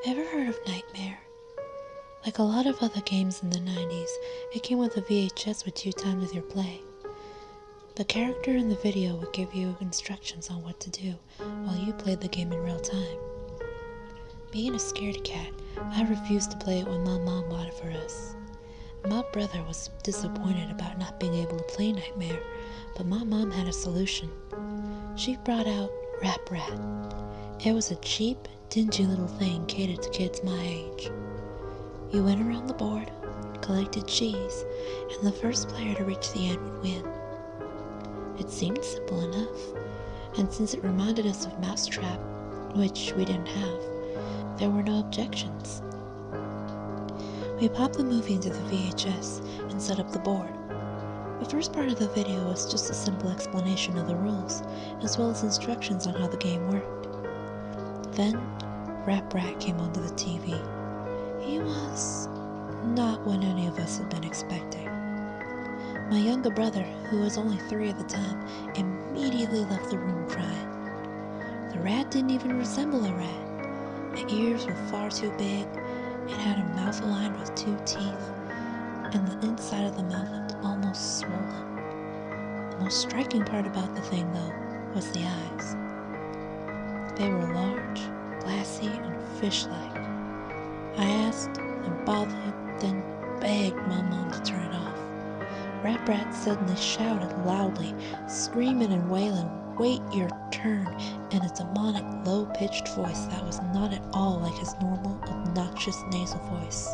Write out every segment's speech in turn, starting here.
Ever heard of Nightmare? Like a lot of other games in the 90s, it came with a VHS with 2 times with your play. The character in the video would give you instructions on what to do while you played the game in real time. Being a scaredy cat, I refused to play it when my mom bought it for us. My brother was disappointed about not being able to play Nightmare, but my mom had a solution. She brought out Rap Rat. It was a cheap, dingy little thing catered to kids my age. You went around the board, collected cheese, and the first player to reach the end would win. It seemed simple enough, and since it reminded us of Mousetrap, which we didn't have, there were no objections. We popped the movie into the VHS and set up the board. The first part of the video was just a simple explanation of the rules, as well as instructions on how the game worked. Then, Rap Rat came onto the TV. He was not what any of us had been expecting. My younger brother, who was only 3 at the time, immediately left the room crying. The rat didn't even resemble a rat. The ears were far too big, it had a mouth aligned with 2 teeth, and the inside of the mouth looked almost swollen. The most striking part about the thing, though, was the eyes. They were large, glassy, and fish-like. I asked and bothered, then begged my mom to turn it off. Rap Rat suddenly shouted loudly, screaming and wailing, "Wait your turn," in a demonic, low-pitched voice that was not at all like his normal, obnoxious nasal voice.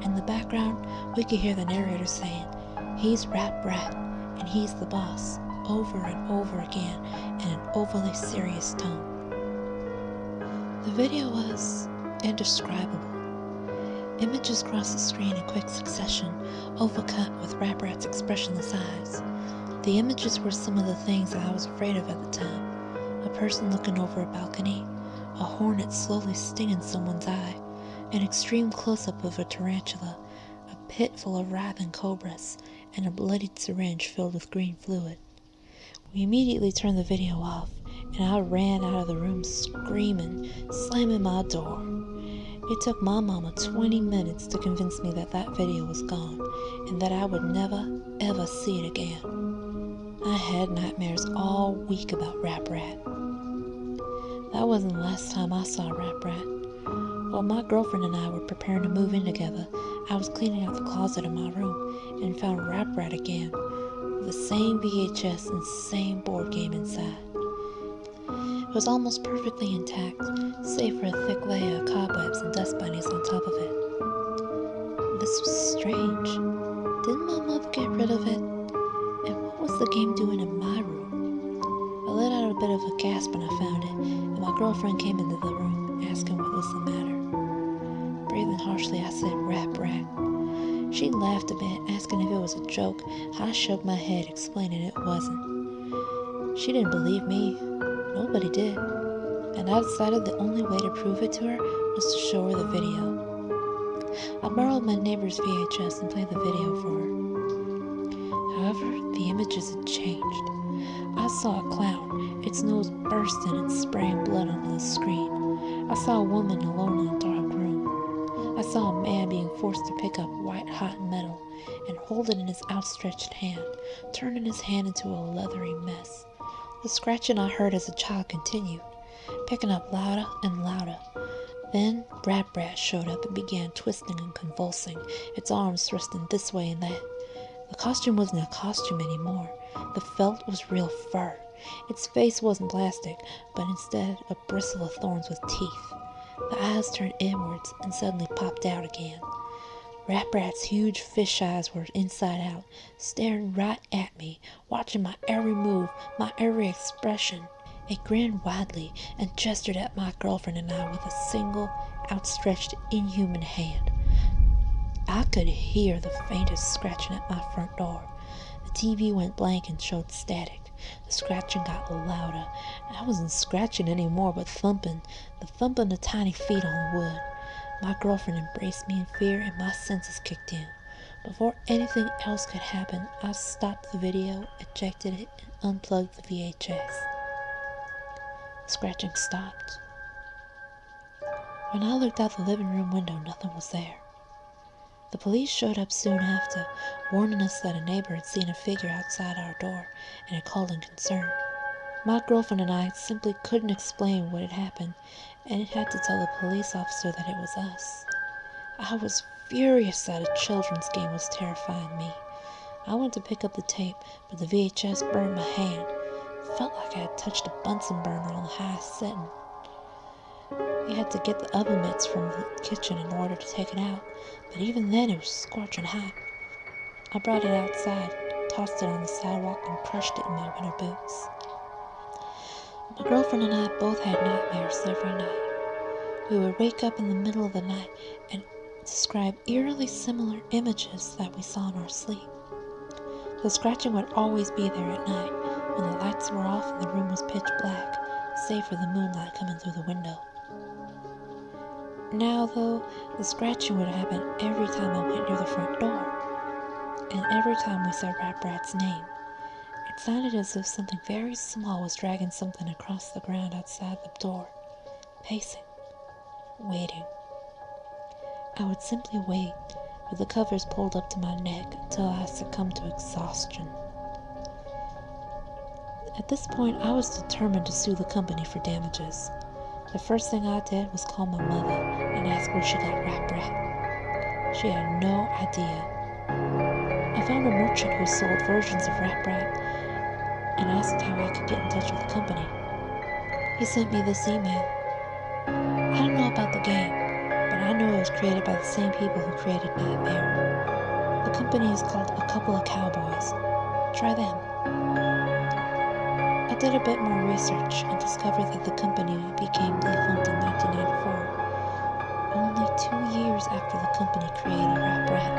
In the background, we could hear the narrator saying, "He's Rap Rat, and he's the boss," over and over again in an overly serious tone. The video was indescribable. Images crossed the screen in quick succession, overcut with Rap Rat's expressionless eyes. The images were some of the things that I was afraid of at the time. A person looking over a balcony, a hornet slowly stinging someone's eye, an extreme close-up of a tarantula, a pit full of writhing cobras, and a bloodied syringe filled with green fluid. We immediately turned the video off, and I ran out of the room screaming, slamming my door. It took my mama 20 minutes to convince me that that video was gone, and that I would never, ever see it again. I had nightmares all week about Rap Rat. That wasn't the last time I saw Rap Rat. While my girlfriend and I were preparing to move in together, I was cleaning out the closet in my room and found Rap Rat again, with the same VHS and same board game inside. It was almost perfectly intact, save for a thick layer of cobwebs and dust bunnies on top of it. This was strange. Didn't my mother get rid of it? And what was the game doing in my room? I let out a bit of a gasp when I found it, and my girlfriend came into the room, asking what was the matter. Breathing harshly, I said, "Rap Rat." She laughed a bit, asking if it was a joke. I shook my head, explaining it wasn't. She didn't believe me. Nobody did, and I decided the only way to prove it to her was to show her the video. I borrowed my neighbor's VHS and played the video for her. However, the images had changed. I saw a clown, its nose bursting and spraying blood onto the screen. I saw a woman alone in a dark room. I saw a man being forced to pick up white-hot metal and hold it in his outstretched hand, turning his hand into a leathery mess. The scratching I heard as a child continued, picking up louder and louder. Then Rap Rat showed up and began twisting and convulsing, its arms thrusting this way and that. The costume wasn't a costume anymore. The felt was real fur. Its face wasn't plastic, but instead a bristle of thorns with teeth. The eyes turned inwards and suddenly popped out again. Rap Rat's huge fish eyes were inside out, staring right at me, watching my every move, my every expression. It grinned widely and gestured at my girlfriend and I with a single, outstretched, inhuman hand. I could hear the faintest scratching at my front door. The TV went blank and showed static. The scratching got louder. I wasn't scratching anymore, but thumping, the thumping of tiny feet on the wood. My girlfriend embraced me in fear and my senses kicked in. Before anything else could happen, I stopped the video, ejected it, and unplugged the VHS. The scratching stopped. When I looked out the living room window, nothing was there. The police showed up soon after, warning us that a neighbor had seen a figure outside our door and had called in concern. My girlfriend and I simply couldn't explain what had happened and had to tell the police officer that it was us. I was furious that a children's game was terrifying me. I went to pick up the tape, but the VHS burned my hand. It felt like I had touched a Bunsen burner on the highest setting. We had to get the oven mitts from the kitchen in order to take it out, but even then it was scorching hot. I brought it outside, tossed it on the sidewalk, and crushed it in my winter boots. My girlfriend and I both had nightmares every night. We would wake up in the middle of the night and describe eerily similar images that we saw in our sleep. The scratching would always be there at night when the lights were off and the room was pitch black, save for the moonlight coming through the window. Now, though, the scratching would happen every time I went near the front door, and every time we said Rat Brat's name. It sounded as if something very small was dragging something across the ground outside the door, pacing, waiting. I would simply wait, with the covers pulled up to my neck until I succumbed to exhaustion. At this point, I was determined to sue the company for damages. The first thing I did was call my mother and ask where she got Rat Brat. She had no idea. I found a merchant who sold versions of Rat Brat and asked how I could get in touch with the company. He sent me this email. I don't know about the game, but I know it was created by the same people who created Nightmare. The company is called A Couple of Cowboys. Try them. I did a bit more research and discovered that the company became defunct in 1994, only 2 years after the company created Rat Brat.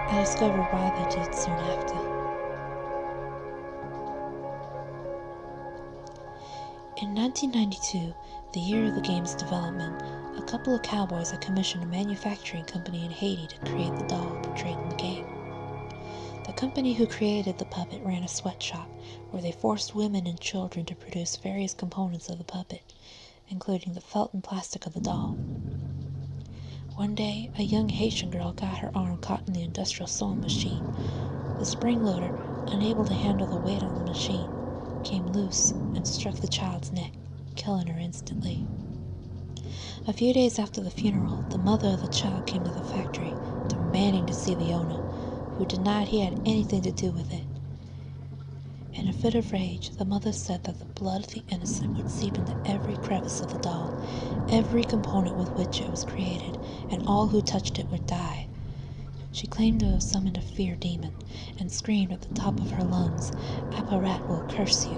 I discovered why they did soon after. In 1992, the year of the game's development, A Couple of Cowboys had commissioned a manufacturing company in Haiti to create the doll portrayed in the game. The company who created the puppet ran a sweatshop where they forced women and children to produce various components of the puppet, including the felt and plastic of the doll. One day, a young Haitian girl got her arm caught in the industrial sewing machine. The spring loader, unable to handle the weight on the machine, came loose and struck the child's neck, killing her instantly. A few days after the funeral, the mother of the child came to the factory, demanding to see the owner, who denied he had anything to do with it. In a fit of rage, the mother said that the blood of the innocent would seep into every crevice of the doll, every component with which it was created, and all who touched it would die. She claimed to have summoned a fear demon, and screamed at the top of her lungs, "Apparat will curse you."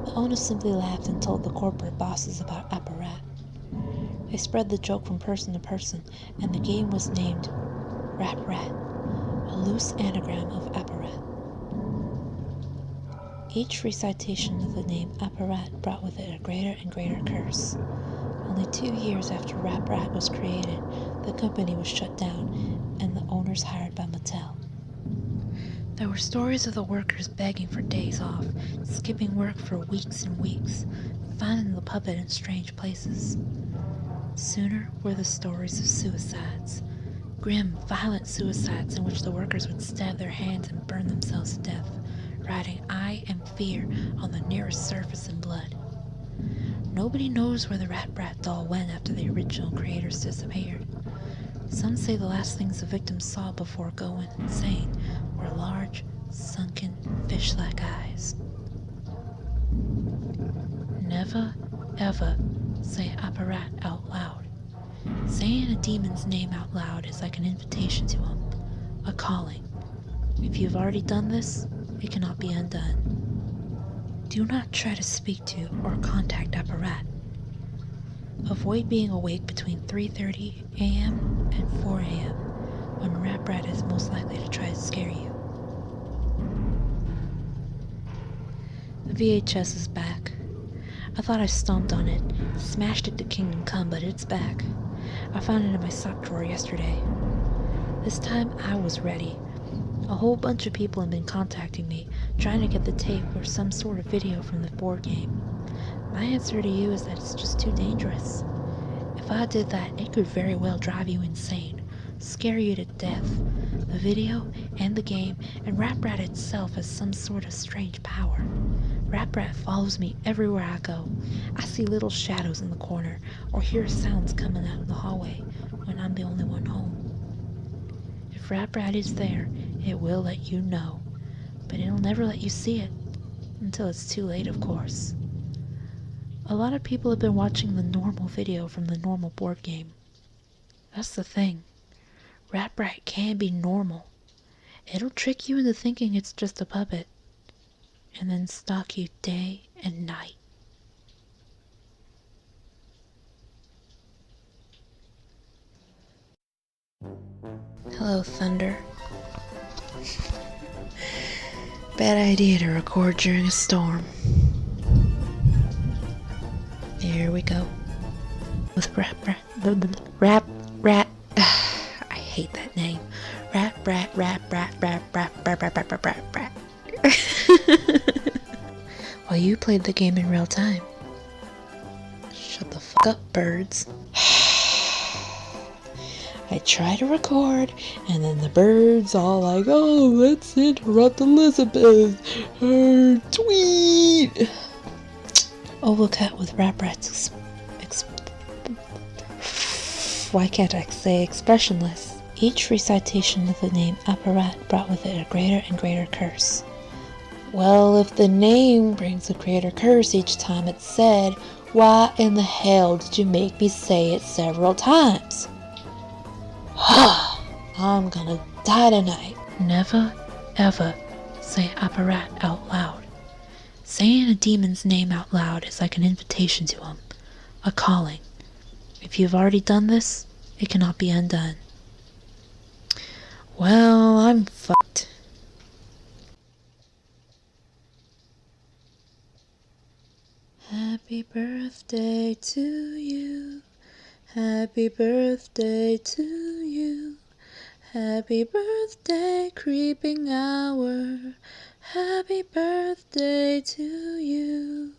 The owner simply laughed and told the corporate bosses about Apparat. They spread the joke from person to person, and the game was named Rat Rat, a loose anagram of Apparat. Each recitation of the name Apparat brought with it a greater and greater curse. Only 2 years after Rat Rat was created, the company was shut down and the owners hired by Mattel. There were stories of the workers begging for days off, skipping work for weeks and weeks, finding the puppet in strange places. Sooner were the stories of suicides. Grim, violent suicides in which the workers would stab their hands and burn themselves to death, writing "I am fear" on the nearest surface in blood. Nobody knows where the Rat Brat doll went after the original creators disappeared. Some say the last things the victims saw before going insane were large, sunken, fish-like eyes. Never, ever say Apparat out loud. Saying a demon's name out loud is like an invitation to him, a calling. If you've already done this, it cannot be undone. Do not try to speak to or contact Apparat. Avoid being awake between 3:30 a.m. and 4 a.m. when Rat Brat is most likely to try to scare you. The VHS is back. I thought I stomped on it, smashed it to Kingdom Come, but it's back. I found it in my sock drawer yesterday. This time I was ready. A whole bunch of people have been contacting me, trying to get the tape or some sort of video from the board game. My answer to you is that it's just too dangerous. If I did that, it could very well drive you insane, scare you to death. The video and the game and Rap Rat itself has some sort of strange power. Rap Rat follows me everywhere I go. I see little shadows in the corner or hear sounds coming out in the hallway when I'm the only one home. If Rap Rat is there, it will let you know, but it'll never let you see it, until it's too late, of course. A lot of people have been watching the normal video from the normal board game. That's the thing. Rap Rat can be normal. It'll trick you into thinking it's just a puppet, and then stalk you day and night. Hello, Thunder. Bad idea to record during a storm. Here we go. With Rap Rat. I hate that name. Rap. While you played the game in real time. Shut the fuck up, birds. I try to record, and then the birds all like, oh, let's interrupt Elizabeth. Her tweet. Oval cat with Rap Rat's why can't I say expressionless? Each recitation of the name Apparat brought with it a greater and greater curse. Well, if the name brings a greater curse each time it's said, why in the hell did you make me say it several times? I'm gonna die tonight. Never, ever say Apparat out loud. Saying a demon's name out loud is like an invitation to him, a calling. If you've already done this, it cannot be undone. Well, I'm fucked. Happy birthday to you. Happy birthday to you. Happy birthday, creeping hour. Happy birthday to you.